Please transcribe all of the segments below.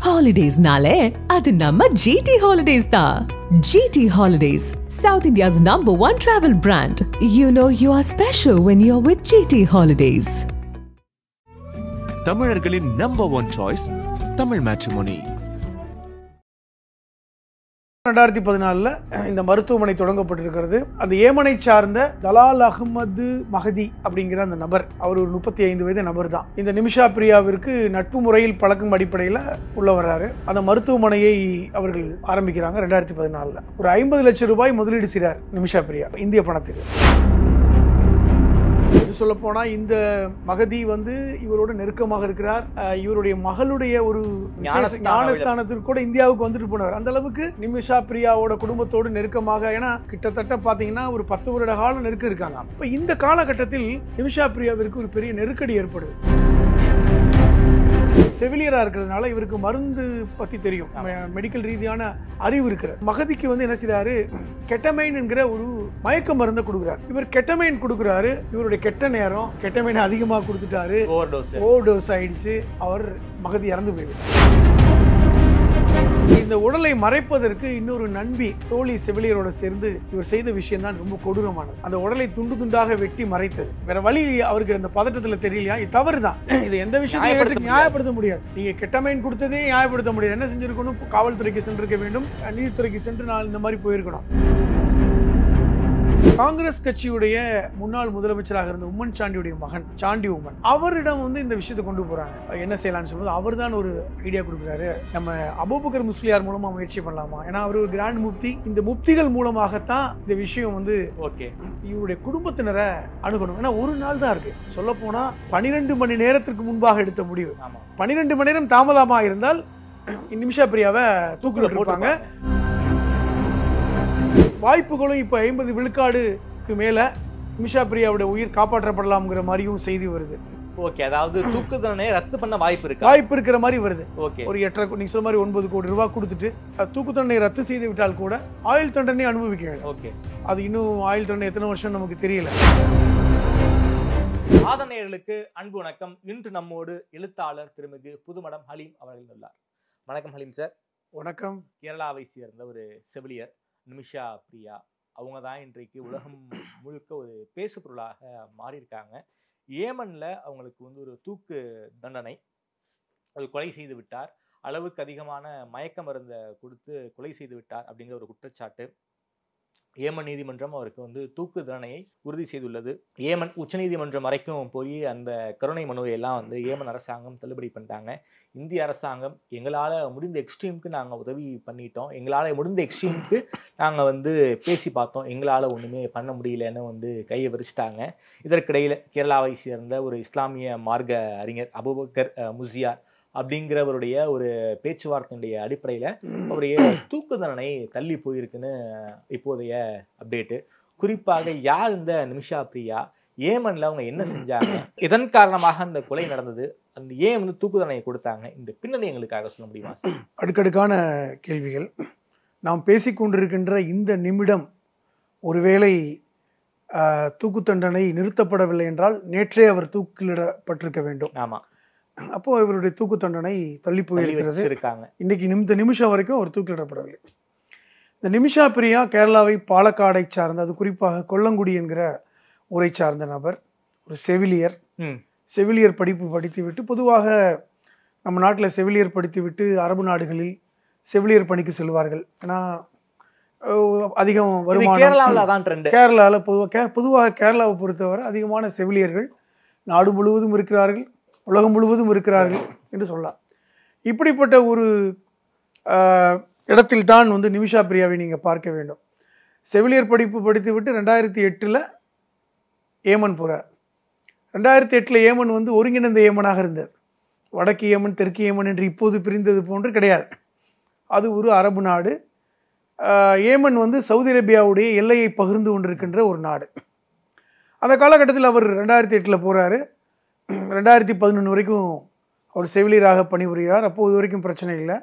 Holidays-nale, adu namma GT Holidays da. GT Holidays, South India's #1 travel brand. You know you are special when you're with GT Holidays. தமிழர்களின் #1 choice Tamil matrimony. 2014 இந்த மருத்துவமனை தொடங்கப்பட்டிருக்கிறது. அந்த ஏமனை சார்ந்த தலால் அகமது மஹதி அப்படிங்கிற அந்த நபர், அவர் ஒரு 35 வயது நபர் தான். இந்த நிமிஷா பிரியாவிற்கு நட்பு முறையில் பழக்கம் அடிப்படையில் உள்ள வர்றாரு. அந்த மருத்துவமனையை அவர்கள் ஆரம்பிக்கிறாங்க 2014. ஒரு 50 லட்சம் ரூபாய் முதலீடு செய்கிறார் நிமிஷா பிரியா, இந்திய பணத்தில். சொல்ல போனா இந்த மகதி இவரோட நெருக்கமாக இருக்கிறார். இவருடைய மகளுடைய ஒரு ஞானஸ்தானத்திற்கு கூட இந்தியாவுக்கு வந்துட்டு போனவர். அந்த அளவுக்கு நிமிஷா பிரியாவோட குடும்பத்தோடு நெருக்கமாக, ஏன்னா கிட்டத்தட்ட பாத்தீங்கன்னா ஒரு 10 வருட காலம் நெருக்க இருக்காங்க. இப்ப இந்த காலகட்டத்தில் நிமிஷா பிரியாவிற்கு ஒரு பெரிய நெருக்கடி ஏற்படுது. செவிலியரா இருக்கிறதுனால இவருக்கு மருந்து பத்தி தெரியும், மெடிக்கல் ரீதியான அறிவு இருக்கிறார். மகதிக்கு என்ன செய்யறாரு, கெட்டமைன் என்கிற ஒரு மயக்க மருந்தை கொடுக்குறாரு. இவர் கெட்டமைன் கொடுக்குறாரு. இவருடைய கெட்ட நேரம், கெட்டமைன் அதிகமாக கொடுத்துட்டாரு, ஓவர் டோஸ் ஆயிடுச்சு. அவர் மகதி இறந்து போயிடுவார். இந்த உடலை மறைப்பதற்கு இன்னொரு நண்பி தோழி செவிலியரோட சேர்ந்து இவர் செய்த விஷயம் தான் ரொம்ப கொடூரமானது. அந்த உடலை துண்டு துண்டாக வெட்டி மறைத்தது. வேற வழி அவருக்கு அந்த பதட்டத்தில் தெரியலையா, இது தவறு தான். இது எந்த விஷயத்தையும் நியாயப்படுத்த முடியாது. நீங்க கெட்டமைன் கொடுத்ததே நியாயப்படுத்த முடியாது. என்ன செஞ்சிருக்கணும், காவல்துறைக்கு சென்றிருக்க வேண்டும், நீதித்துறைக்கு சென்று நான் இந்த மாதிரி போயிருக்கணும். காங்கிரஸ் கட்சியுடைய முன்னாள் முதலமைச்சராக இருந்த உம்மன் சாண்டியுடைய மகன் சாண்டி உம்மன், அவரிடம் இந்த விஷயத்தை கொண்டு போறாங்க. என்ன செய்யலாம்னு சொல்லும்போது அவர் தான் ஒரு ஐடியா கொடுக்குறாரு, நம்ம அபூபக்கர் முஸ்லியார் மூலமா முயற்சி பண்ணலாமா, ஏன்னா அவர் ஒரு கிராண்ட் முப்தி. இந்த முப்திகள் மூலமாகத்தான் இந்த விஷயம் இவருடைய குடும்பத்தினரை அணுகணும். ஏன்னா ஒரு நாள் தான் இருக்கு. சொல்ல போனா 12 மணி நேரத்திற்கு முன்பாக எடுத்த முடிவு. 12 மணி நேரம் தாமதமாக இருந்தால் நிமிஷா பிரியாவை தூக்கில் போட்டுருப்பாங்க. வாய்ப்புகளும் இப்ப 50 விழுக்காடுக்கு மேல நிமிஷா பிரியாவுடைய உயிர் காப்பாற்றப்படலாம்ங்கிற மாதிரியும் செய்தி வருது. ஓகே, அதாவது தூக்கு தண்டனை ரத்து பண்ண வாய்ப்பு இருக்கிற மாதிரி வருது. ஒரு 8 நீங்க சொல்ற மாதிரி 9 கோடி ரூபாய் கொடுத்துட்டு தூக்கு தண்டனை ரத்து செய்து விட்டால் கூட ஆயுள் தண்டனை அனுபவிக்க வேண்டும். ஓகே, அது இன்னும் ஆயுள் தண்டனை எத்தனை வருஷம் நமக்கு தெரியல. ஆதனையர்களுக்கு அன்பு வணக்கம். இன்று நம்மோடு எழுத்தாளர் திருமிகு புதுமடம் ஹலீம் அவர்கள் உள்ளார். வணக்கம் ஹலீம் சார். வணக்கம். கேரளாவை சேர்ந்த ஒரு செவிலியர் நிமிஷா பிரியா, அவங்க தான் இன்றைக்கு உலகம் முழுக்க ஒரு பேசு பொருளாக மாறியிருக்காங்க. ஏமன்ல அவங்களுக்கு ஒரு தூக்கு தண்டனை, அது கொலை செய்து விட்டார், அளவுக்கு அதிகமான மயக்க மருந்தை கொடுத்து கொலை செய்து விட்டார் அப்படிங்கிற ஒரு குற்றச்சாட்டு. ஏமன் நீதிமன்றம் அவருக்கு தூக்கு தண்டனையை உறுதி செய்துள்ளது. ஏமன் உச்சநீதிமன்றம் வரைக்கும் போய் அந்த கருணை மனுவை எல்லாம் ஏமன் அரசாங்கம் தள்ளுபடி பண்ணிட்டாங்க. இந்திய அரசாங்கம் எங்களால் முடிந்த எக்ஸ்ட்ரீமுக்கு நாங்கள் உதவி பண்ணிட்டோம், எங்களால் முடிந்த எக்ஸ்ட்ரீமுக்கு நாங்கள் பேசி பார்த்தோம், எங்களால் ஒன்றுமே பண்ண முடியலன்னு கையை விரிச்சிட்டாங்க. இதற்கிடையில் கேரளாவை சேர்ந்த ஒரு இஸ்லாமிய மார்க்க அறிஞர் அபூபக்கர் முஸ்லியார் அப்படிங்கிறவருடைய ஒரு பேச்சுவார்த்தையுடைய அடிப்படையில் அவருடைய தூக்கு தண்டனை தள்ளி போயிருக்குன்னு இப்போதைய அப்டேட்டு. குறிப்பாக யார் இந்த நிமிஷா பிரியா, ஏமன்ல அவங்க என்ன செஞ்சாங்க, இதன் காரணமாக அந்த கொலை நடந்தது, அந்த ஏன் தூக்கு தண்டனை கொடுத்தாங்க, இந்த பின்னணி எங்களுக்காக சொல்ல முடியுமா? அடுக்கடுக்கான கேள்விகள். நாம் பேசிக்கொண்டிருக்கின்ற இந்த நிமிடம் ஒருவேளை தூக்கு தண்டனை நிறுத்தப்படவில்லை என்றால் நேற்றே அவர் தூக்கிலிடப்பட்டிருக்க வேண்டும். ஆமா, அப்போ இவருடைய தூக்கு தண்டனை தள்ளி போயிருக்கிறது. இன்னைக்கு இந்த நிமிஷம் வரைக்கும் அவர் தூக்கிலிடப்படவில்லை. இந்த நிமிஷா பிரியா கேரளாவை பாலக்காடை சார்ந்த, அது குறிப்பாக கொல்லங்குடி என்கிற ஊரை சார்ந்த நபர், ஒரு செவிலியர் படிப்பு படித்துவிட்டு, பொதுவாக நம்ம நாட்டில் செவிலியர் படித்துவிட்டு அரபு நாடுகளில் செவிலியர் பணிக்கு செல்வார்கள். ஏன்னா அதிகம் வருமானம். கேரளாவில் பொதுவாக கேரளாவை பொறுத்தவரை அதிகமான செவிலியர்கள் நாடு முழுவதும் இருக்கிறார்கள், உலகம் முழுவதும் இருக்கிறார்கள் என்று சொல்லலாம். இப்படிப்பட்ட ஒரு இடத்தில் தான் நிமிஷா பிரியாவை நீங்கள் பார்க்க வேண்டும். செவிலியர் படிப்பு படித்துவிட்டு 2008 ஏமன் போகிறார். 2008 ஏமன் ஒருங்கிணைந்த ஏமனாக இருந்தது. வடக்கு ஏமன், தெற்கு ஏமன் என்று இப்போது பிரிந்தது போன்று கிடையாது. அது ஒரு அரபு நாடு. ஏமன் சவுதி அரேபியாவுடைய எல்லையை பகிர்ந்து கொண்டிருக்கின்ற ஒரு நாடு. அந்த காலகட்டத்தில் அவர் 2008 போகிறாரு. 2011 வரைக்கும் அவர் செவிலியராக பணிபுரிகிறார். அப்போது வரைக்கும் பிரச்சனை இல்லை.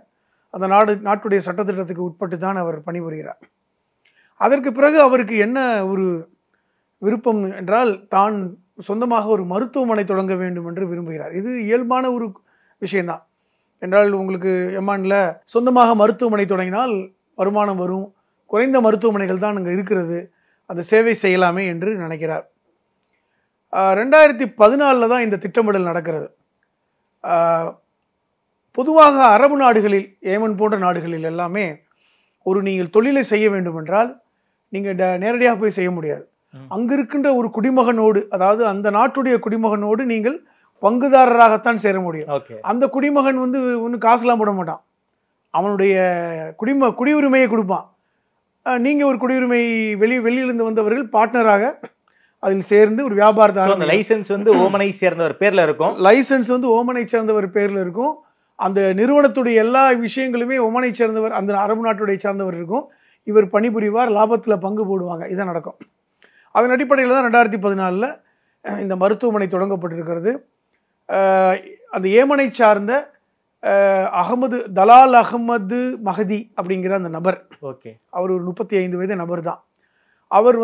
அந்த நாட்டுடைய சட்டத்திட்டத்துக்கு உட்பட்டு தான் அவர் பணிபுரிகிறார். அதற்கு பிறகு அவருக்கு என்ன ஒரு விருப்பம் என்றால், தான் சொந்தமாக ஒரு மருத்துவமனை தொடங்க வேண்டும் என்று விரும்புகிறார். இது இயல்பான ஒரு விஷயம்தான். என்றால் உங்களுக்கு எம்மானில் சொந்தமாக மருத்துவமனை தொடங்கினால் வருமானம் வரும், குறைந்த மருத்துவமனைகள் தான் அங்கே இருக்கிறது, அந்த சேவை செய்யலாமே என்று நினைக்கிறார். 2014 தான் இந்த திட்டமிடல் நடக்கிறது. பொதுவாக அரபு நாடுகளில், ஏமன் போன்ற நாடுகளில் எல்லாமே நீங்கள் தொழிலை செய்ய வேண்டும் என்றால் நீங்கள் நேரடியாக போய் செய்ய முடியாது. அங்கு இருக்கின்ற ஒரு குடிமகனோடு, அதாவது அந்த நாட்டுடைய குடிமகனோடு நீங்கள் பங்குதாரராகத்தான் சேர முடியும். அந்த குடிமகன் ஒன்றும் காசுலாம் போட மாட்டான், அவனுடைய குடியுரிமையை கொடுப்பான். நீங்கள் ஒரு குடியுரிமை வெளியிலிருந்து வந்தவர்கள் பார்ட்னராக அதில் சேர்ந்து ஒரு வியாபாரத்தை, லைசன்ஸ் ஓமனை சேர்ந்தவர் பேர்ல இருக்கும், லைசன்ஸ் ஓமனை சேர்ந்தவர் பேர்ல இருக்கும். அந்த நிறுவனத்துடைய எல்லா விஷயங்களுமே ஒமனை சேர்ந்தவர், அந்த அரபு நாட்டுடைய சேர்ந்தவர் இருக்கும். இவர் பணிபுரிவார், லாபத்தில் பங்கு போடுவாங்க. இதான் நடக்கும். அதன் அடிப்படையில் தான் 2014 இந்த மருத்துவமனை தொடங்கப்பட்டிருக்கிறது. அந்த ஏமனை சார்ந்த தலால் அகமது மஹதி அப்படிங்கிற அந்த நபர், அவர் ஒரு 35 வயது நபர் தான். அவர்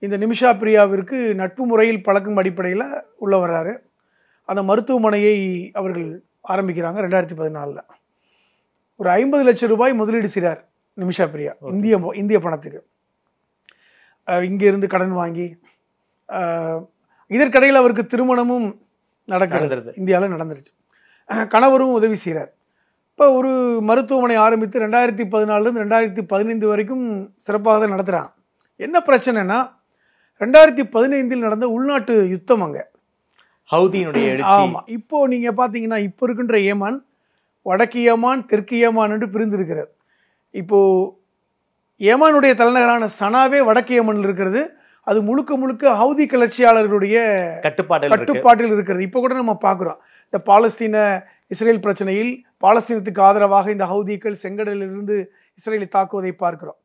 இந்த நிமிஷா பிரியாவிற்கு நட்பு முறையில் பழக்கும் அடிப்படையில் உள்ள வர்றாரு. அந்த மருத்துவமனையை அவர்கள் ஆரம்பிக்கிறாங்க 2014. ஒரு 50 லட்சம் ரூபாய் முதலீடு செய்கிறார் நிமிஷா பிரியா, இந்திய பணத்துக்கு. இங்கிருந்து கடன் வாங்கி, இதற்கிடையில் அவருக்கு திருமணமும் நடக்கிறது, இந்தியாவில் நடந்துருச்சு. கணவரும் உதவி செய்கிறார். இப்போ ஒரு மருத்துவமனை ஆரம்பித்து 2014 2015 வரைக்கும் சிறப்பாக தான் நடத்துகிறாங்க. என்ன பிரச்சனைனா 2015 நடந்த உள்நாட்டு யுத்தம் அங்கே ஹவுதியினுடைய. ஆமா, இப்போ நீங்க பாத்தீங்கன்னா இப்போ இருக்கின்ற ஏமான் வடக்கு ஏமான் தெற்கு ஏமான் என்று பிரிந்து இருக்கிறது. இப்போ ஏமானுடைய தலைநகரான சனாவே வடக்கு ஏமனில் இருக்கிறது. அது முழுக்க முழுக்க ஹவுதி கிளர்ச்சியாளர்களுடைய கட்டுப்பாட்டில் இருக்கிறது. இப்போ கூட நம்ம பார்க்குறோம், இந்த பாலஸ்தீன இஸ்ரேல் பிரச்சனையில் பாலஸ்தீனத்துக்கு ஆதரவாக இந்த ஹவுதிகள் செங்கடலிலிருந்து இஸ்ரேலை தாக்குவதை பார்க்கிறோம்.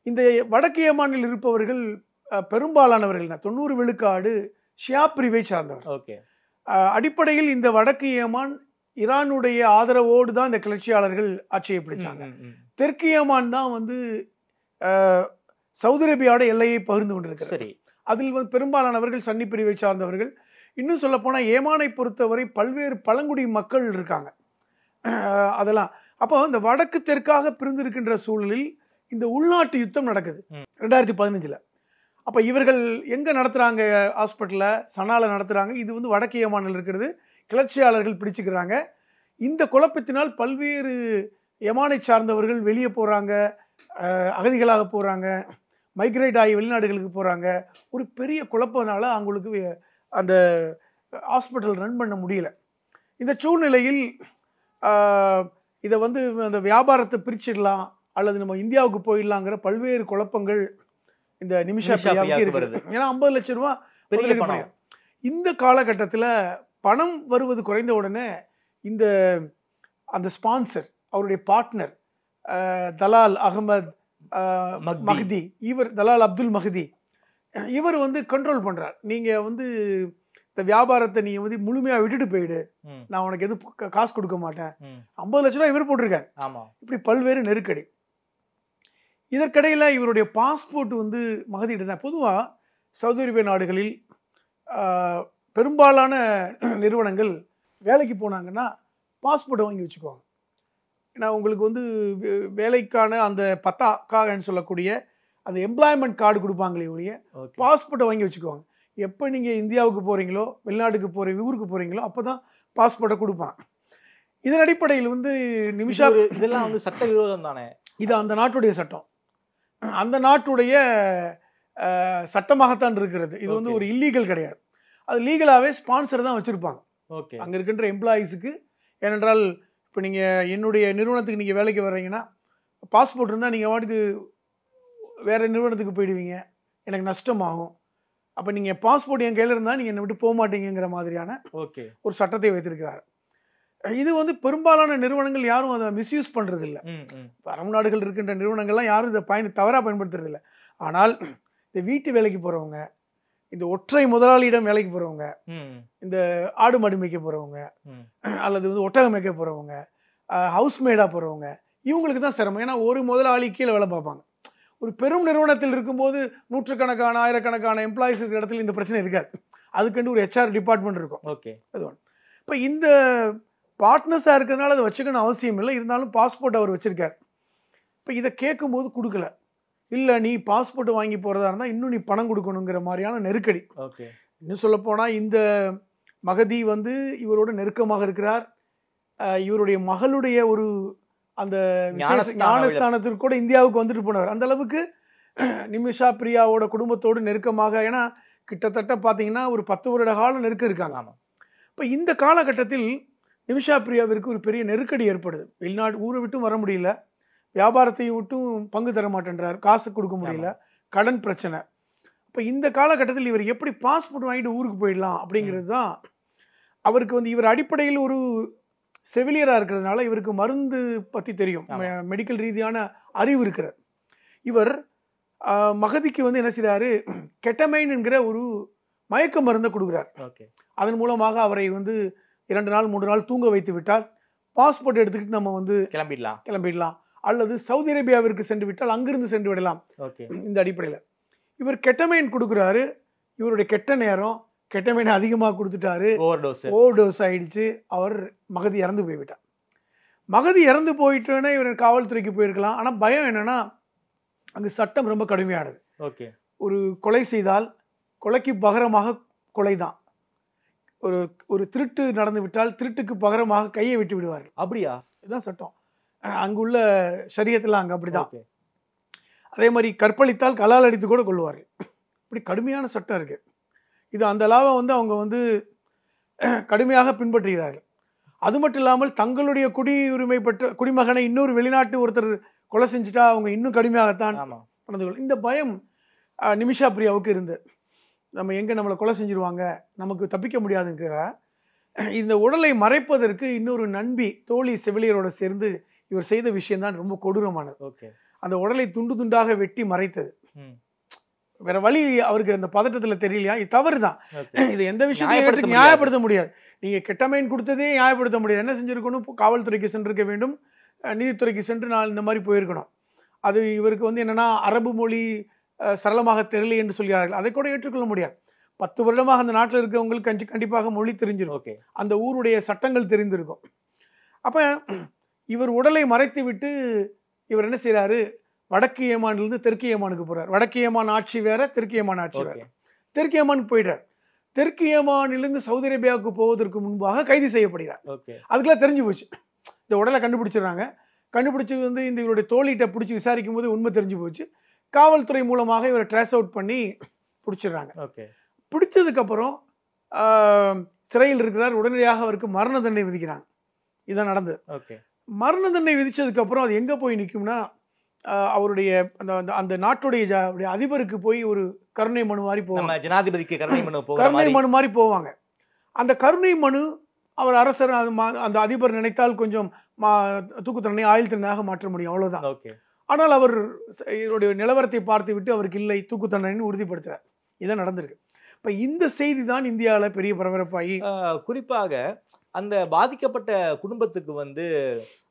இந்த வடக்கு ஏமானில் இருப்பவர்கள் பெரும்பாலானவர்கள் 90 விழுக்காடு ஷியா பிரிவை சார்ந்தவர். அடிப்படையில் இந்த வடக்கு ஏமான் ஈரானுடைய ஆதரவோடு தான் இந்த கிளர்ச்சியாளர்கள் ஆட்சியை பிடிச்சாங்க. தெற்கு ஏமான் தான் சவுதி அரேபியாவோட எல்லையை பகிர்ந்து கொண்டிருக்கிறது. அதில் பெரும்பாலானவர்கள் சன்னி பிரிவை சார்ந்தவர்கள். இன்னும் சொல்ல போனா ஏமானை பொறுத்தவரை பல்வேறு பழங்குடி மக்கள் இருக்காங்க அதெல்லாம். அப்போ இந்த வடக்கு தெற்காக பிரிந்திருக்கின்ற சூழலில் இந்த உள்நாட்டு யுத்தம் நடக்குது 2015. அப்போ இவர்கள் எங்க நடத்துறாங்க? ஹாஸ்பிட்டல்ல சனால நடத்துறாங்க. இது வடக்கு ஏமானில் இருக்கிறது. கிளர்ச்சியாளர்கள் பிடிச்சுக்கிறாங்க. இந்த குழப்பத்தினால் பல்வேறு யமானை சார்ந்தவர்கள் வெளியே போறாங்க, அகதிகளாக போறாங்க, மைக்ரேட் ஆகி வெளிநாடுகளுக்கு போறாங்க. ஒரு பெரிய குழப்பனால அவங்களுக்கு அந்த ஹாஸ்பிட்டல் ரன் பண்ண முடியல. இந்த சூழ்நிலையில் இதை அந்த வியாபாரத்தை பிரிச்சிடலாம் அல்லது நம்ம இந்தியாவுக்கு போயிடலாங்கிற பல்வேறு குழப்பங்கள் இந்த நிமிஷா பிரியாவுக்கு இருக்கிறது. ஏன்னா 50 லட்சம் ரூபாய் பெரிய பணம். இந்த காலகட்டத்தில் பணம் வருவது குறைந்த உடனே அந்த ஸ்பான்சர், அவருடைய பார்ட்னர் தலால் அகமது மஹதி, தலால் அப்துல் மஹதி, இவர் கண்ட்ரோல் பண்றார். நீங்க இந்த வியாபாரத்தை நீ முழுமையா விட்டுட்டு போயிடு, நான் உனக்கு எதுவும் காசு கொடுக்க மாட்டேன். 50 லட்சம் ரூபாய் இவர் போட்டிருக்காரு. இப்படி பல்வேறு நெருக்கடி. இதற்கிடையில இவருடைய பாஸ்போர்ட் மகதிட்டு தான். பொதுவா சவுதி அரேபிய நாடுகளில் பெரும்பாலான நிறுவனங்கள் வேலைக்கு போனாங்கன்னா பாஸ்போர்ட்டை வாங்கி வச்சுக்குவாங்க. ஏன்னா உங்களுக்கு வேலைக்கான அந்த பத்தாக்கான்னு சொல்லக்கூடிய அந்த எம்ப்ளாய்மெண்ட் கார்டு கொடுப்பாங்களே ஒழிய பாஸ்போர்ட்டை வாங்கி வச்சுக்குவாங்க. எப்போ நீங்கள் இந்தியாவுக்கு போகிறீங்களோ, வெளிநாட்டுக்கு ஊருக்கு போகிறீங்களோ அப்போ தான் பாஸ்போர்ட்டை கொடுப்பாங்க. இதன் அடிப்படையில் நிமிஷா இதெல்லாம் சட்டவிரோதம் தானே. இது அந்த நாட்டுடைய சட்டம், அந்த நாட்டுடைய சட்டமாகத்தான் இருக்கிறது. இது ஒரு இல்லீகல் கிடையாது. அது லீகலாகவே ஸ்பான்சர் தான் வச்சுருப்பாங்க அங்கே இருக்கின்ற எம்ப்ளாயீஸுக்கு. ஏனென்றால் இப்போ நீங்கள் என்னுடைய நிறுவனத்துக்கு நீங்கள் வேலைக்கு வர்றீங்கன்னா பாஸ்போர்ட் இருந்தால் நீங்கள் வாட்டுக்கு வேறு நிறுவனத்துக்கு போயிடுவீங்க, எனக்கு நஷ்டமாகும். அப்போ நீங்கள் பாஸ்போர்ட் என் கையில் இருந்தால் நீங்கள் என்னை விட்டு போக மாட்டீங்கிற மாதிரியான ஒரு சட்டத்தை வைத்திருக்கிறார். இது பெரும்பாலான நிறுவனங்கள் யாரும் அதை மிஸ்யூஸ் பண்ணுறது இல்லை. அரபு நாடுகள் இருக்கின்ற நிறுவனங்கள்லாம் யாரும் இதை தவறாக பயன்படுத்துறது இல்லை. ஆனால் இந்த வீட்டு வேலைக்கு போகிறவங்க, இந்த ஒற்றை முதலாளியிடம் வேலைக்கு போகிறவங்க, இந்த ஆடு மாடு மேய்க்க போகிறவங்க அல்லது ஒட்டகம் மேய்க்க போகிறவங்க, ஹவுஸ்மேடாக போகிறவங்க, இவங்களுக்கு தான் சிரமம். ஏன்னா ஒரு முதலாளி கீழே வேலை பார்ப்பாங்க. ஒரு பெரும் நிறுவனத்தில் இருக்கும்போது நூற்றுக்கணக்கான ஆயிரக்கணக்கான எம்ப்ளாயிஸ் இருக்கிற இடத்துல இந்த பிரச்சனை இருக்காது. அதுக்கண்டு ஒரு HR டிபார்ட்மெண்ட் இருக்கும். அது ஒன்று. இப்போ இந்த பார்ட்னர்ஸாக இருக்கிறதுனால அதை வச்சுக்கணும் அவசியம் இல்லை, இருந்தாலும் பாஸ்போர்ட் அவர் வச்சுருக்கார். இப்போ இதை கேட்கும்போது கொடுக்கல. இல்லை நீ பாஸ்போர்ட் வாங்கி போகிறதா இருந்தால் இன்னும் நீ பணம் கொடுக்கணுங்கிற மாதிரியான நெருக்கடி. ஓகே. இன்னும் சொல்லப்போனால் இந்த மகதி வந்து இவரோட நெருக்கமாக இருக்கிறார். இவருடைய மகளுடைய ஒரு அந்த ஞானஸ்தானத்திற்கு கூட இந்தியாவுக்கு வந்துட்டு போனவர். அந்த அளவுக்கு நிமிஷா பிரியாவோட குடும்பத்தோடு நெருக்கமாக, ஏன்னா கிட்டத்தட்ட பார்த்தீங்கன்னா ஒரு 10 வருட காலம் நெருக்கம் இருக்காங்க. ஆமாம். இப்போ இந்த காலகட்டத்தில் நிமிஷா பிரியாவிற்கு ஒரு பெரிய நெருக்கடி ஏற்படுது. வெளிநாடு ஊரை விட்டும் வர முடியல, வியாபாரத்தை விட்டும் பங்கு தர மாட்டேன்றார், காசு கொடுக்க முடியல, கடன் பிரச்சனை. இப்போ இந்த காலகட்டத்தில் இவர் எப்படி பாஸ்போர்ட் வாங்கிட்டு ஊருக்கு போயிடலாம் அப்படிங்கிறது தான் அவருக்கு வந்து. இவர் அடிப்படையில் ஒரு செவிலியராக இருக்கிறதுனால இவருக்கு மருந்து பற்றி தெரியும், மெடிக்கல் ரீதியான அறிவு இருக்கிறார். இவர் மகதிக்கு வந்து என்ன செய்கிறாரு, கெட்டமைன் என்கிற ஒரு மயக்க மருந்தை கொடுக்குறார். அதன் மூலமாக அவரை வந்து 2 நாள் 3 நாள் தூங்க வைத்து விட்டால் பாஸ்போர்ட் எடுத்துக்கிட்டு நம்ம வந்து கிளம்பிடலாம், அல்லது சவுதி அரேபியாவிற்கு சென்று விட்டால் அங்கிருந்து சென்று விடலாம். இந்த அடிப்படையில் இவர் கெட்டமைன் கொடுக்குறாரு. இவருடைய கெட்ட நேரம், கெட்டமைன் அதிகமாக கொடுத்துட்டாரு, ஓவர் டோஸ் ஆயிடுச்சு. அவர் மகதி இறந்து போய்விட்டார். மகதி இறந்து போயிட்டோன்னா இவர் காவல்துறைக்கு போயிருக்கலாம். ஆனால் பயம் என்னன்னா அங்கு சட்டம் ரொம்ப கடுமையானது. ஒரு கொலை செய்தால் கொலைக்கு பகரமாக கொலை தான். ஒரு திருட்டு நடந்து விட்டால் திருட்டுக்கு பகரமாக கையை விட்டு விடுவார்கள். அப்படியா? இதுதான் சட்டம் அங்குள்ள ஷரியத்தில். அங்கே அப்படிதான். அதே மாதிரி கற்பழித்தால் கலால் அடித்து கூட கொள்வார்கள். இப்படி கடுமையான சட்டம் இருக்கு. இது அந்த லாவை வந்து அவங்க வந்து கடுமையாக பின்பற்றுகிறார்கள். அது மட்டும் இல்லாமல் தங்களுடைய குடியுரிமை பெற்ற குடிமகனை இன்னொரு வெளிநாட்டு ஒருத்தர் கொலை செஞ்சுட்டா அவங்க இன்னும் கடுமையாகத்தான் நடந்து கொள்ளும். இந்த பயம் நிமிஷா பிரியாவுக்கு இருந்தது. நம்ம எங்கே நம்மளை கொலை செஞ்சிருவாங்க, நமக்கு தப்பிக்க முடியாதுங்கிற இந்த உடலை மறைப்பதற்கு இன்னொரு நண்பி தோழி செவிலியரோட சேர்ந்து இவர் செய்த விஷயம்தான் ரொம்ப கொடூரமானது. அந்த உடலை துண்டு துண்டாக வெட்டி மறைத்தது. வேற வழி அவருக்கு அந்த பதட்டத்துல தெரியலையா? இது தவறு தான். இது எந்த விஷயத்தையும் நியாயப்படுத்த முடியாது. நீங்க கெட்டமைன் கொடுத்ததே நியாயப்படுத்த முடியாது. என்ன செஞ்சிருக்கணும், காவல்துறைக்கு சென்றிருக்க வேண்டும், நீதித்துறைக்கு சென்று நான் இந்த மாதிரி போயிருக்கணும். அது இவருக்கு வந்து என்னன்னா அரபு மொழி சரளமாக தெரியலை என்று சொல்கிறார்கள். அதை கூட ஏற்றுக்கொள்ள முடியாது. 10 வருடமாக அந்த நாட்டில் இருக்கவங்களுக்கு கண்டிப்பாக மொழி தெரிஞ்சிருக்கும், அந்த ஊருடைய சட்டங்கள் தெரிந்திருக்கும். அப்ப இவர் உடலை மறைத்து விட்டு இவர் என்ன செய்யறாரு, வடக்கு ஏமானிலிருந்து தெற்கு ஏமானுக்கு போறார். வடக்கு ஏமான் ஆட்சி வேற, தெற்கு ஏமான் ஆட்சி வேற. தெற்கு ஏமானுக்கு போயிட்டார். தெற்கு ஏமானிலிருந்து சவுதி அரேபியாவுக்கு போவதற்கு முன்பாக கைது செய்யப்படுகிறார். அதுக்கெல்லாம் தெரிஞ்சு போச்சு. இந்த உடலை கண்டுபிடிச்சிடறாங்க. கண்டுபிடிச்சி வந்து இந்த இவருடைய தோழிகிட்ட பிடிச்சி விசாரிக்கும் போது உண்மை தெரிஞ்சு போச்சு. காவல்துறை மூலமாக இவரை ட்ரேஸ் அவுட் பண்ணி பிடிச்சிடுறாங்க. பிடிச்சதுக்கு அப்புறம் சிறையில் இருக்கிறார். உடனடியாக அவருக்கு மரண தண்டனை விதிக்கிறாங்க. இதான் நடந்தது. மரண தண்டனை விதிச்சதுக்கு அப்புறம் அது எங்க போய் நிற்கும்னா, அவருடைய அந்த நாட்டுடைய அதிபருக்கு போய் ஒரு கருணை மனு மாதிரி போவாங்க. ஜனாதிபதிக்கு கருணை மனு மாதிரி போவாங்க. அந்த கருணை மனு அவர் அரசர் அந்த அதிபர் நினைத்தால் கொஞ்சம் தூக்கு தண்டனை ஆயுள் தண்டனையாக மாற்ற முடியும், அவ்வளவுதான். ஆனால் அவர் இவருடைய நிலவரத்தை பார்த்து விட்டு அவருக்கு இல்லை தூக்கு தண்டனைன்னு உறுதிப்படுத்துறார். இதான் நடந்திருக்கு. இப்ப இந்த செய்தி தான் இந்தியாவில் பெரிய பரபரப்பாகி, குறிப்பாக அந்த பாதிக்கப்பட்ட குடும்பத்துக்கு வந்து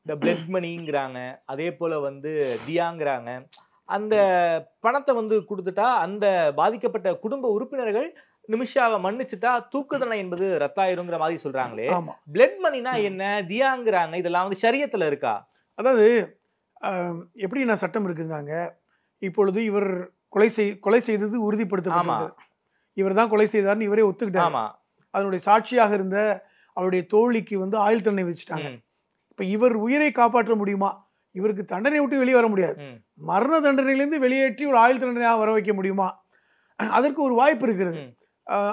இந்த பிளட் மணிங்கிறாங்க, அதே போல வந்து தியாங்கிறாங்க. அந்த பணத்தை வந்து கொடுத்துட்டா அந்த பாதிக்கப்பட்ட குடும்ப உறுப்பினர்கள் நிமிஷாவை மன்னிச்சுட்டா தூக்கு தண்டனை என்பது ரத்தாயிருங்கிற மாதிரி சொல்றாங்களே. பிளட் மணினா என்ன, தியாங்கிறாங்க, இதெல்லாம் வந்து ஷரியத்துல இருக்கா? அதாவது எப்படி நான் சட்டம் இருக்குதாங்க. இப்பொழுது இவர் கொலை செய்தது உறுதிப்படுத்தப்பட்டது. இவர் தான் கொலை செய்தார்னு இவரே ஒத்துக்கிட்டார். அதனுடைய சாட்சியாக இருந்த அவருடைய தோழிக்கு வந்து ஆயுள் தண்டனை விதிச்சிட்டாங்க. இப்ப இவர் உயிரை காப்பாற்ற முடியுமா? இவருக்கு தண்டனை விட்டு வெளியே வர முடியாது. மரண தண்டனையிலிருந்து வெளியேற்றி ஒரு ஆயுள் தண்டனையாக வர வைக்க முடியுமா? அதற்கு ஒரு வாய்ப்பு இருக்கிறது.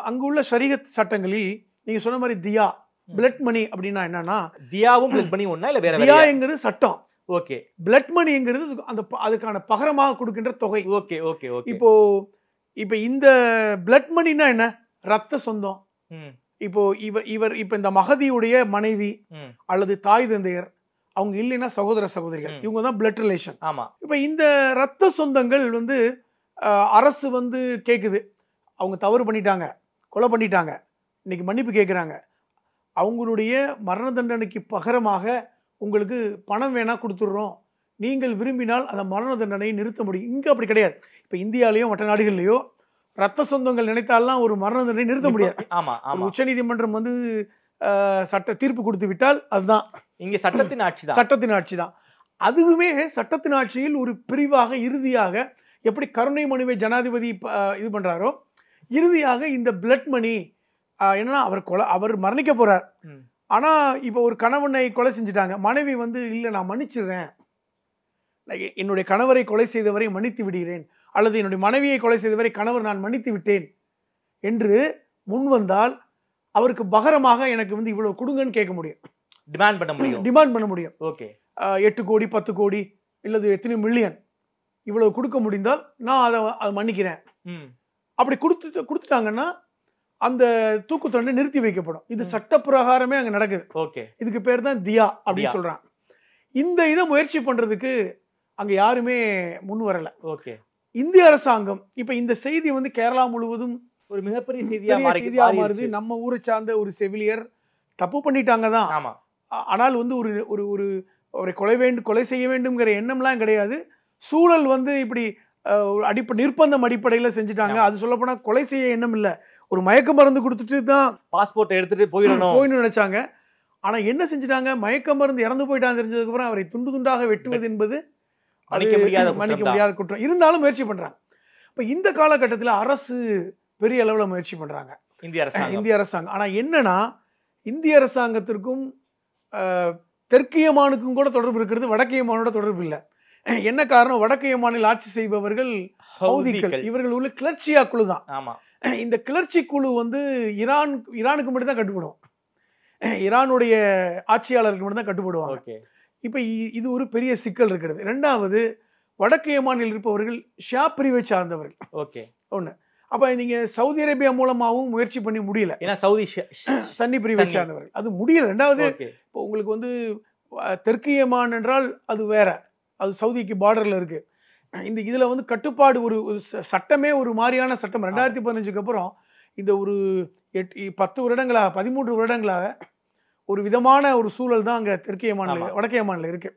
அங்குள்ள ஷரியத் சட்டங்களில் நீங்க சொன்ன மாதிரி தியா, பிளட் மணி அப்படின்னா என்னன்னா, தியாவும் பிளட் மணி ஒண்ணா இல்ல வேற? தியாங்கிறது சட்டம். ஓகே. பிளட் மணிங்கிறது அந்த அதுக்கான பகரமாக கொடுக்கின்ற தொகை. Okay okay okay. இப்போ இந்த பிளட் மணினா என்ன, ரத்த சொந்தம். இப்போ இப்ப இந்த மகதியுடைய மனைவி அல்லது தாய் தந்தையர் அவங்க இல்லைன்னா சகோதர சகோதரிகள், இவங்க தான் பிளட் ரிலேஷன். ஆமா. இப்ப இந்த ரத்த சொந்தங்கள் வந்து அரசு வந்து கேக்குது, அவங்க தவறு பண்ணிட்டாங்க, கொலை பண்ணிட்டாங்க, இன்னைக்கு மன்னிப்பு கேட்குறாங்க, அவங்களுடைய மரண தண்டனைக்கு பகரமாக உங்களுக்கு பணம் வேணா கொடுத்துடுறோம், நீங்கள் விரும்பினால் அந்த மரண தண்டனையை நிறுத்த முடியும். இங்கே அப்படி கிடையாது. இப்போ இந்தியாலேயோ மற்ற நாடுகள்லையோ ரத்த சொந்தங்கள் நினைத்தாலாம் ஒரு மரண தண்டனை நிறுத்த முடியாது. உச்ச நீதிமன்றம் வந்து சட்ட தீர்ப்பு கொடுத்து விட்டால் அதுதான் இங்க சட்டத்தின் ஆட்சி தான். சட்டத்தின் ஆட்சி தான். அதுவுமே சட்டத்தின் ஆட்சியில் ஒரு பிரிவாக இறுதியாக எப்படி கருணை மனுவை ஜனாதிபதி இது பண்றாரோ, இறுதியாக இந்த பிளட் மணி என்னன்னா அவர் மரணிக்க போறார். ஆனா இப்ப ஒரு கணவனை கொலை செஞ்சுட்டாங்க, மனைவி வந்து இல்ல நான் மன்னிச்சிடுறேன், என்னுடைய கணவரை கொலை செய்தவரை மன்னித்து விடுகிறேன், அல்லது என்னுடைய மனைவியை கொலை செய்தவரை கணவர் நான் மன்னித்து விட்டேன் என்று முன் வந்தால் அவருக்கு பகரமாக எனக்கு வந்து இவ்வளவு கொடுங்கன்னு கேட்க முடியும், டிமாண்ட் பண்ண முடியும். ஓகே, 8 கோடி 10 கோடி இல்லது எத்தனை மில்லியன் இவ்வளவு கொடுக்க முடிந்தால் நான் அதை மன்னிக்கிறேன். அப்படி கொடுத்துட்டாங்கன்னா அந்த தூக்கு தண்டனை நிறுத்தி வைக்கப்படும். இது சட்ட பிரகாரமே அங்க நடக்குது. ஓகே, இதுக்கு பேர் தான் தியா அப்படின்னு சொல்றாங்க. இந்த இதை முயற்சி பண்றதுக்கு அங்க யாருமே முன் வரல. ஓகே, இந்திய அரசாங்கம் இப்ப இந்த செய்தி வந்து கேரளா முழுவதும் ஒரு மிகப்பெரிய செய்தியா மாறுது. நம்ம ஊரை சார்ந்த ஒரு செவிலியர் தப்பு பண்ணிட்டாங்க தான். ஆமா, ஆனால் வந்து ஒரு ஒரு ஒரு அவரை கொலை செய்ய வேண்டும்ங்கிற எண்ணம்லாம் கிடையாது. சூழல் வந்து இப்படி நிர்பந்தம் அடிப்படையில் செஞ்சுட்டாங்க. அது சொல்ல போனா கொலை செய்ய எண்ணம் இல்லை, ஒரு மயக்க மருந்து கொடுத்துட்டு தான் பாஸ்போர்ட் எடுத்துட்டு போயிடணும் நினைச்சாங்க. ஆனா என்ன செஞ்சுட்டாங்க, மயக்க மருந்து இறந்து போயிட்டான்னு தெரிஞ்சதுக்கு அப்புறம் அவரை துண்டு துண்டாக வெட்டுவது என்பது மன்னிக்க முடியாத குற்றம். இருந்தாலும் முயற்சி பண்றாங்க. இப்ப இந்த காலகட்டத்தில் அரசு பெரிய அளவுல முயற்சி பண்றாங்க, இந்திய அரசாங்கம். ஆனா என்னன்னா, இந்திய அரசாங்கத்திற்கும் தெற்கு யமானுக்கும் கூட தொடர்பு இருக்கிறது, வடக்கு யமானோட தொடர்பு இல்லை. என்ன காரணம், வடக்கு யமானில் ஆட்சி செய்பவர்கள் ஹவுதிகள், இவர்கள் உள்ள கிளர்ச்சியா குழு தான். இந்த கிளர்ச்சி குழு வந்து ஈரானுக்கு மட்டும் தான் கட்டுப்படும், ஈரானுடைய ஆட்சியாளருக்கு மட்டும் தான் கட்டுப்படுவாங்க. இப்ப இது ஒரு பெரிய சிக்கல் இருக்கிறது. இரண்டாவது, வடக்கு யமானில் இருப்பவர்கள் ஷியா பிரிவை சார்ந்தவர்கள். ஓகே, ஒண்ணு. அப்ப நீங்க சவுதி அரேபியா மூலமாவும் முயற்சி பண்ணி முடியல, ஏன்னா சவுதி சன்னி பிரிவை சார்ந்தவர்கள், அது முடியல. ரெண்டாவது, இப்போ உங்களுக்கு வந்து தெற்கு யமான் என்றால் அது வேற, அது சவுதிக்கு பார்டர்ல இருக்கு. இதுல வந்து கட்டுப்பாடு ஒரு சட்டமே ஒரு மாதிரியான சட்டம். 2015க்கு அப்புறம் இந்த ஒரு 10 வருடங்களாக 13 வருடங்களாக ஒரு விதமான ஒரு சூழல் தான் அங்க தெற்கு யமான்ல வடக்கு யமான்ல இருக்கு,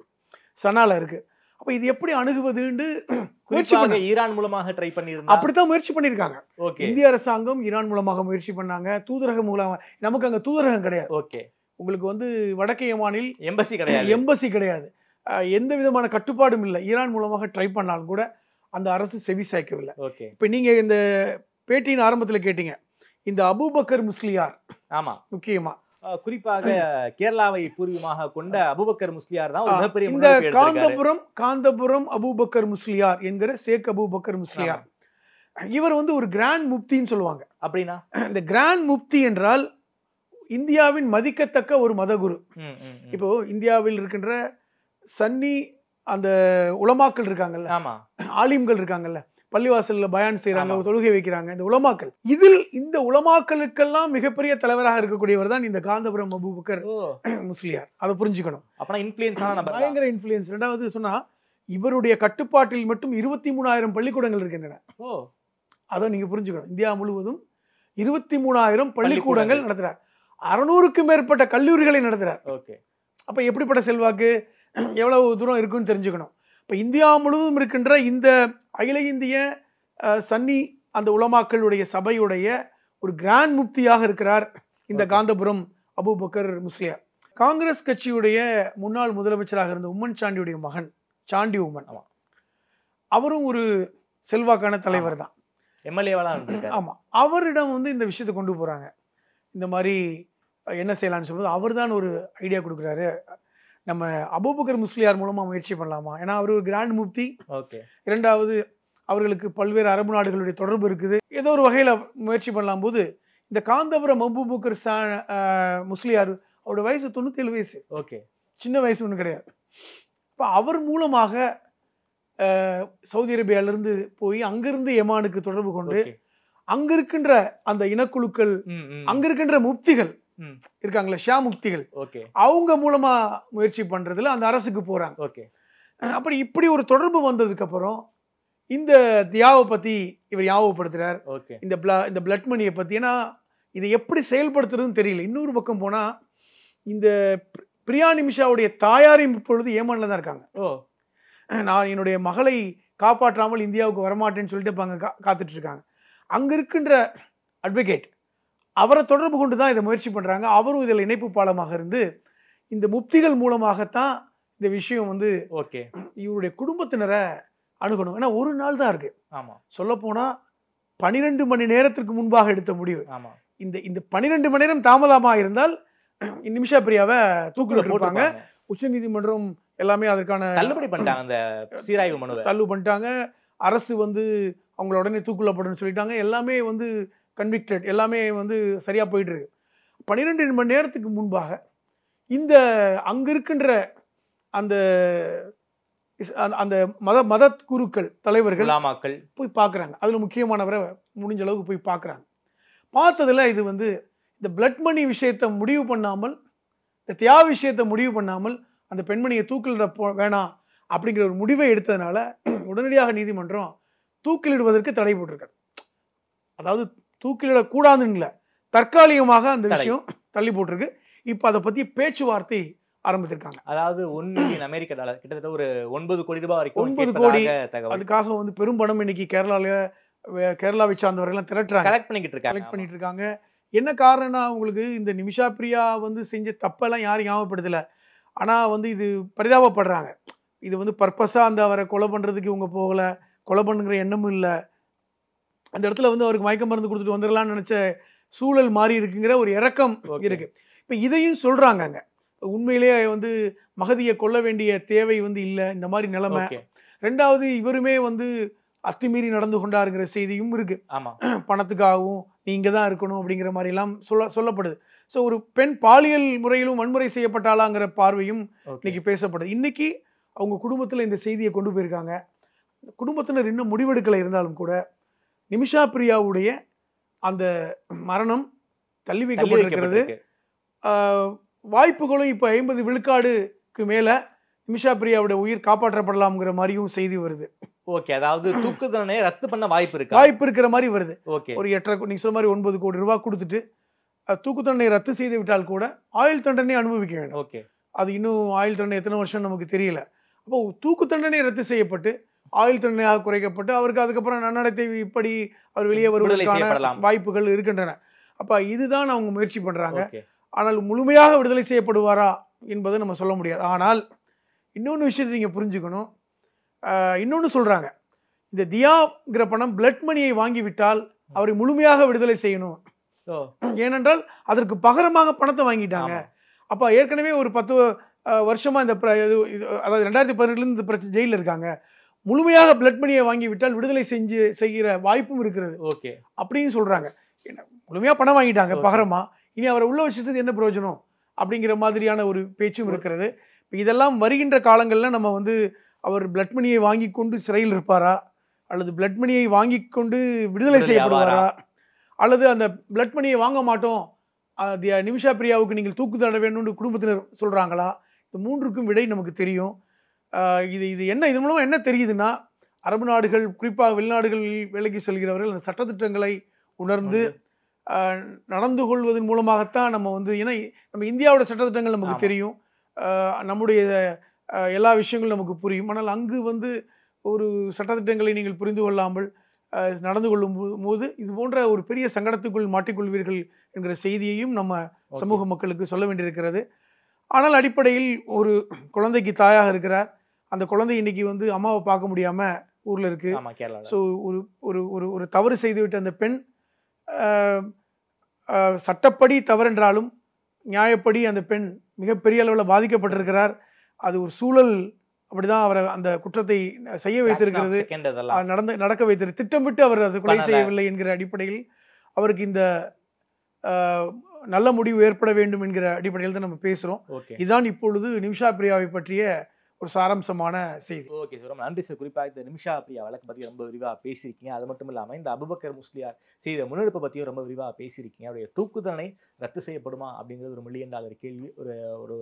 சனால இருக்கு. அப்ப இது எப்படி அணுகுவதுன்னு ஈரான் மூலமாக ட்ரை பண்ணிருந்தாங்க, அப்படித்தான் முயற்சி பண்ணிருக்காங்க. இந்திய அரசாங்கம் ஈரான் மூலமாக முயற்சி பண்ணாங்க, தூதரகம் மூலமாக. நமக்கு அங்க தூதரகம் கிடையாது. ஓகே, உங்களுக்கு வந்து வடக்கு யமானில் எம்பசி கிடையாது, எந்த விதமான கட்டுப்பாடும் இல்லை. ஈரான் மூலமாக ட்ரை பண்ணாலும் கூட அந்த அரசு செவி சாய்க்கவில்லை. இப்ப நீங்க இந்த பேட்டியின் ஆரம்பத்தில் கேட்டீங்க, இந்த அபூபக்கர் முஸ்லியார், ஆமா, முக்கியமா குறிப்பாக கேரளாவை பூர்வீகமாக கொண்ட அபூபக்கர் முஸ்லியார் தான் இந்த காந்தபுரம் அபூபக்கர் முஸ்லியார் என்கிற ஷேக் அபூபக்கர் முஸ்லியார். இவர் வந்து ஒரு கிராண்ட் முப்தின்னு சொல்லுவாங்க. அப்படின்னா இந்த கிராண்ட் முப்தி என்றால் இந்தியாவின் மதிக்கத்தக்க ஒரு மதகுரு. இப்போ இந்தியாவில் இருக்கின்ற சன்னி அந்த உலமாக்கள் இருக்காங்கல்ல, ஆலிம்கள் இருக்காங்கல்ல, பள்ளிவாசல்ல பயான் செய்யறாங்க, தொழுகை வைக்கிறாங்க, இந்த உலமாக்கள். இந்த உலமாக்களுக்கெல்லாம் மிகப்பெரிய தலைவராக இருக்கக்கூடியவர் தான் இந்த காந்தபுரம் அபூபக்கர் முஸ்லியார். அதை புரிஞ்சுக்கணும். பயங்கர இன்ஃபுளுயன்ஸ். ரெண்டாவது சொன்னா, இவருடைய கட்டுப்பாட்டில் மட்டும் 23,000 பள்ளிக்கூடங்கள் இருக்கின்றன. அதை நீங்க புரிஞ்சுக்கணும். இந்தியா முழுவதும் 23,000 பள்ளிக்கூடங்கள் நடத்துறார், 600க்கும் மேற்பட்ட கல்லூரிகளை நடத்துறார். அப்ப எப்படிப்பட்ட செல்வாக்கு, எவ்வளவு தூரம் இருக்குன்னு தெரிஞ்சுக்கணும். இப்ப இந்தியா முழுவதும் இருக்கின்ற இந்த அகில இந்திய சன்னி அந்த உலமாக்களுடைய சபையுடைய ஒரு கிராண்ட் முப்தியாக இருக்கிறார் இந்த காந்தபுரம் அபூபக்கர் முஸ்லியார். காங்கிரஸ் கட்சியுடைய முன்னாள் முதலமைச்சராக இருந்த உம்மன் சாண்டியுடைய மகன் சாண்டி உம்மன், அவரும் ஒரு செல்வாக்கான தலைவர் தான், ஆமா. அவரிடம் வந்து இந்த விஷயத்தை கொண்டு போறாங்க. இந்த மாதிரி என்ன செய்யலாம்னு சொல்லும்போது அவர் தான் ஒரு ஐடியா கொடுக்குறாரு, நம்ம அபூபக்கர் முஸ்லியார் மூலமா முயற்சி பண்ணலாமா, ஏன்னா அவர் ஒரு கிராண்ட் முப்தி. இரண்டாவது, அவர்களுக்கு பல்வேறு அரபு நாடுகளுடைய தொடர்பு இருக்குது, ஏதோ ஒரு வகையில முயற்சி பண்ணலாம். போது இந்த காந்தபுரம் அபூபக்கர் முஸ்லியார், அவருடைய வயசு 97 வயசு, சின்ன வயசு ஒன்றும் கிடையாது. இப்போ அவர் மூலமாக சவுதி அரேபியாவிலிருந்து போய் அங்கிருந்து யமானுக்கு தொடர்பு கொண்டு அங்க இருக்கின்ற அந்த இனக்குழுக்கள், அங்க இருக்கின்ற முப்திகள் இருக்காங்களா, ஷியா முப்திகள், அவங்க மூலமா முயற்சி பண்றதுல அந்த அரசுக்கு போறாங்க. அப்படி இப்படி ஒரு தொடர்பு வந்ததுக்கு அப்புறம் இந்த தியாவை பத்தி இவர் ஞாபகப்படுத்துறார், இந்த பிளட் மணியை பத்தி. ஏன்னா இதை எப்படி செயல்படுத்துறதுன்னு தெரியல. இன்னொரு பக்கம் போனா இந்த பிரியா நிமிஷாவுடைய தாயாரையும் இப்பொழுது ஏமான்ல தான் இருக்காங்க. நான் என்னுடைய மகளை காப்பாற்றாமல் இந்தியாவுக்கு வரமாட்டேன்னு சொல்லிட்டு காத்துட்டு இருக்காங்க. அங்க இருக்கின்ற அட்வொகேட் அவரை தொடர்பு கொண்டு தான் இதை முயற்சி பண்ணுறாங்க. அவரும் இதில் இணைப்பு பாலமாக இருந்து இந்த முப்திகள் மூலமாகத்தான் இந்த விஷயம் வந்து ஓகே இவருடைய குடும்பத்தினரை அணுகணும். ஏன்னா ஒரு நாள் தான் இருக்கு. ஆமா சொல்லப்போனால் 12 மணி நேரத்திற்கு முன்பாக எடுத்த முடிவு. ஆமா இந்த 12 மணி நேரம் தாமதமாக இருந்தால் நிமிஷா பிரியாவை தூக்கில் போட்டுருப்பாங்க. உச்சநீதிமன்றம் எல்லாமே அதற்கான தள்ளுபடி பண்ணிட்டாங்க. அந்த சீராய்வு மனுவை தள்ளு பண்ணிட்டாங்க. அரசு வந்து அவங்கள உடனே தூக்குள்ளப்படும் சொல்லிட்டாங்க. எல்லாமே வந்து கன்விக்டட், எல்லாமே வந்து சரியா போயிட்டு இருக்கு. 12 மணி நேரத்துக்கு முன்பாக இந்த அங்க இருக்கின்ற அந்த அந்த மத குருக்கள் தலைவர்கள் போய் பார்க்குறாங்க. அதுல முக்கியமானவரை முடிஞ்ச அளவுக்கு போய் பார்க்குறாங்க. பார்த்ததுல இது வந்து இந்த பிளட் மணி விஷயத்தை முடிவு பண்ணாமல், இந்த தியாக விஷயத்தை முடிவு பண்ணாமல் அந்த பெண்மணியை தூக்கிலிட வேணாம் அப்படிங்கிற ஒரு முடிவை எடுத்ததுனால உடனடியாக நீதிமன்றம் தூக்கிலிடுவதற்கு தடை போட்டிருக்காரு. அதாவது தூக்கிலிடக்கூடாதுன்னு இல்லை, தற்காலிகமாக அந்த விஷயம் தள்ளி போட்டிருக்கு. இப்போ அதை பத்தி பேச்சுவார்த்தை ஆரம்பித்திருக்காங்க. அதாவது $1 மில்லியன் அமெரிக்க டாலர், கிட்டத்தட்ட ஒரு 9 கோடி ரூபாய் வரைக்கும் 9 கோடி. அதுக்காக வந்து பெரும் பணம் இன்னைக்கு கேரளாவை சார்ந்தவர்கள் திரட்டுறாங்க, கலெக்ட் பண்ணிட்டு இருக்காங்க. என்ன காரணம்னா, உங்களுக்கு இந்த நிமிஷா பிரியா வந்து செஞ்ச தப்பெல்லாம் யாரும் ஞாபகப்படுத்தல. ஆனா வந்து இது பரிதாபப்படுறாங்க. இது வந்து பர்பஸா அந்த அவரை கொலை பண்றதுக்கு இவங்க போகல, கொலை பண்ணுங்கிற எண்ணமும் இல்லை. அந்த இடத்துல வந்து அவருக்கு மயக்க மருந்து கொடுத்துட்டு வந்துடலாம்னு நினைச்ச சூழல் மாறி இருக்குங்கிற ஒரு இரக்கம் இருக்கு. இப்ப இதையும் சொல்றாங்க. அங்க உண்மையிலேயே வந்து மகதியை கொல்ல வேண்டிய தேவை வந்து இல்லை, இந்த மாதிரி நிலைமை. ரெண்டாவது, இவருமே வந்து அத்துமீறி நடந்து கொண்டாருங்கிற செய்தியும் இருக்கு. பணத்துக்காகவும் நீங்க தான் இருக்கணும் அப்படிங்கிற மாதிரி எல்லாம் சொல்லப்படுது. ஸோ ஒரு பெண் பாலியல் முறையிலும் வன்முறை செய்யப்பட்டாளாங்கிற பார்வையும் இன்னைக்கு பேசப்படுது. இன்னைக்கு அவங்க குடும்பத்துல இந்த செய்தியை கொண்டு போயிருக்காங்க. குடும்பத்தினர் இன்னும் முடிவெடுக்கலை இருந்தாலும் கூட நிமிஷா பிரியாவுடைய அந்த மரணம் தள்ளி வைக்கப்பட்டிருக்கிறது. வாய்ப்புகளும் இப்ப 50 விழுக்காடுக்கு மேல நிமிஷா பிரியாவுடைய உயிர் காப்பாற்றப்படலாம்ங்கிற மாதிரியும் செய்தி வருது. ஓகே, அதாவது தூக்கு தண்டனை ரத்து பண்ண வாய்ப்பு இருக்கிற மாதிரி வருது. ஒரு 8.5 நீங்க சொன்ன மாதிரி 9 கோடி ரூபாய் கொடுத்துட்டு தூக்கு தண்டனை ரத்து செய்து விட்டால் கூட ஆயுள் தண்டனை அனுபவிக்க வேண்டும். ஓகே, அது இன்னும் ஆயுள் தண்டனை எத்தனை வருஷம் நமக்கு தெரியல. அப்போ தூக்கு தண்டனை ரத்து செய்யப்பட்டு ஆயுள் தண்டனையாக குறைக்கப்பட்டு அவருக்கு அதுக்கப்புறம் நன்னடத்தை இப்படி அவர் வெளியே வருவதற்கான வாய்ப்புகள் இருக்கின்றன. அப்ப இதுதான் அவங்க முயற்சி பண்றாங்க. ஆனால் முழுமையாக விடுதலை செய்யப்படுவாரா என்பதை நம்ம சொல்ல முடியாது. ஆனால் இன்னொன்று விஷயத்தை நீங்க புரிஞ்சுக்கணும். இன்னொன்று சொல்றாங்க, இந்த தியாங்கிற பணம் பிளட் மணியை வாங்கிவிட்டால் அவரை முழுமையாக விடுதலை செய்யணும். ஏனென்றால் அதற்கு பகரமாக பணத்தை வாங்கிட்டாங்க. அப்ப ஏற்கனவே ஒரு 10 வருஷமா இந்த அதாவது 2018 இந்த பிரச்சனை ஜெயில இருக்காங்க. முழுமையாக பிளட் மணியை வாங்கிவிட்டால் விடுதலை செய்கிற வாய்ப்பும் இருக்கிறது அப்படின்னு சொல்றாங்க. முழுமையா பணம் வாங்கிட்டாங்க பகரமா, இனி அவரை உள்ள வச்சுட்டு என்ன பிரயோஜனம் அப்படிங்கிற மாதிரியான ஒரு பேச்சும் இருக்கிறது. இதெல்லாம் வருகின்ற காலங்களில் நம்ம வந்து அவர் பிளட் மணியை வாங்கி கொண்டு சிறையில் இருப்பாரா, அல்லது பிளட் மணியை வாங்கி கொண்டு விடுதலை செய்யப்படுவாரா, அல்லது அந்த பிளட் மணியை வாங்க மாட்டோம் நிமிஷா பிரியாவுக்கு நீங்கள் தூக்கு தண்டனை வேணும்னு குடும்பத்தினர் சொல்றாங்களா, இந்த மூன்றுக்கும் விடை நமக்கு தெரியும். இது என்ன, இது மூலமா என்ன தெரியுதுன்னா, அரபு நாடுகள் குறிப்பாக வெளிநாடுகளில் வேலைக்கு செல்கிறவர்கள் அந்த சட்டத்திட்டங்களை உணர்ந்து நடந்து கொள்வதன் மூலமாகத்தான் நம்ம வந்து, ஏன்னா நம்ம இந்தியாவோட சட்டத்திட்டங்கள் நமக்கு தெரியும், நம்முடைய எல்லா விஷயங்களும் நமக்கு புரியும். ஆனால் அங்கு வந்து ஒரு சட்டத்திட்டங்களை நீங்கள் புரிந்து கொள்ளாமல் நடந்து கொள்ளும் போது இது போன்ற ஒரு பெரிய சங்கடத்துக்குள் மாட்டிக்கொள்வீர்கள் என்கிற செய்தியையும் நம்ம சமூக மக்களுக்கு சொல்ல வேண்டியிருக்கிறது. ஆனால் அடிப்படையில் ஒரு குழந்தைக்கு தாயாக இருக்கிறார். அந்த குழந்தை இன்னைக்கு வந்து அம்மாவை பார்க்க முடியாம ஊர்ல இருக்கு. ஸோ ஒரு தவறு செய்துவிட்ட அந்த பெண் சட்டப்படி தவறென்றாலும் நியாயப்படி அந்த பெண் மிகப்பெரிய அளவில் பாதிக்கப்பட்டிருக்கிறார். அது ஒரு சூழல் அப்படிதான் அவரை அந்த குற்றத்தை செய்ய வைத்திருக்கிறது, நடக்க வைத்திரு திட்டமிட்டு அவர் அது கொலை செய்யவில்லை என்கிற அடிப்படையில் அவருக்கு இந்த நல்ல முடிவு ஏற்பட வேண்டும் என்கிற அடிப்படையில் தான் நம்ம பேசுறோம். இதுதான் இப்பொழுது நிமிஷா பிரியாவை பற்றிய ஒரு சாராம்சமான செய்தி. ஓகே சார், ரொம்ப நன்றி சார். குறிப்பாக இந்த நிமிஷா பிரியா வழக்கு பற்றி ரொம்ப விரிவாக பேசியிருக்கீங்க. அது மட்டும் இல்லாமல் இந்த அபுபக்கர் முஸ்லியார் செய்த முன்னெடுப்பை பற்றியும் ரொம்ப விரிவாக பேசியிருக்கீங்க. அவருடைய தூக்கு தண்டனை ரத்து செய்யப்படுமா அப்படிங்கிறது $1 மில்லியன் கேள்வி. ஒரு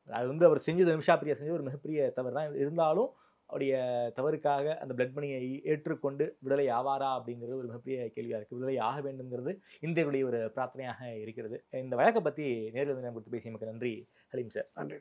அது வந்து அவர் செஞ்சது, நிமிஷா பிரியா செஞ்சது ஒரு மிகப்பெரிய தவறு தான். இருந்தாலும் அவருடைய தவறுக்காக அந்த பிளட் மணியை ஏற்றுக்கொண்டு விடுதலை ஆவாரா அப்படிங்கிறது ஒரு மிகப்பெரிய கேள்வியாக இருக்குது. விடுதலை ஆக வேண்டும்ங்கிறது இந்தியர்களுடைய ஒரு பிரார்த்தனையாக இருக்கிறது. இந்த வழக்கை பற்றி நேரில் கொடுத்து பேசியமைக்கு நன்றி ஹலீம் சார். நன்றி.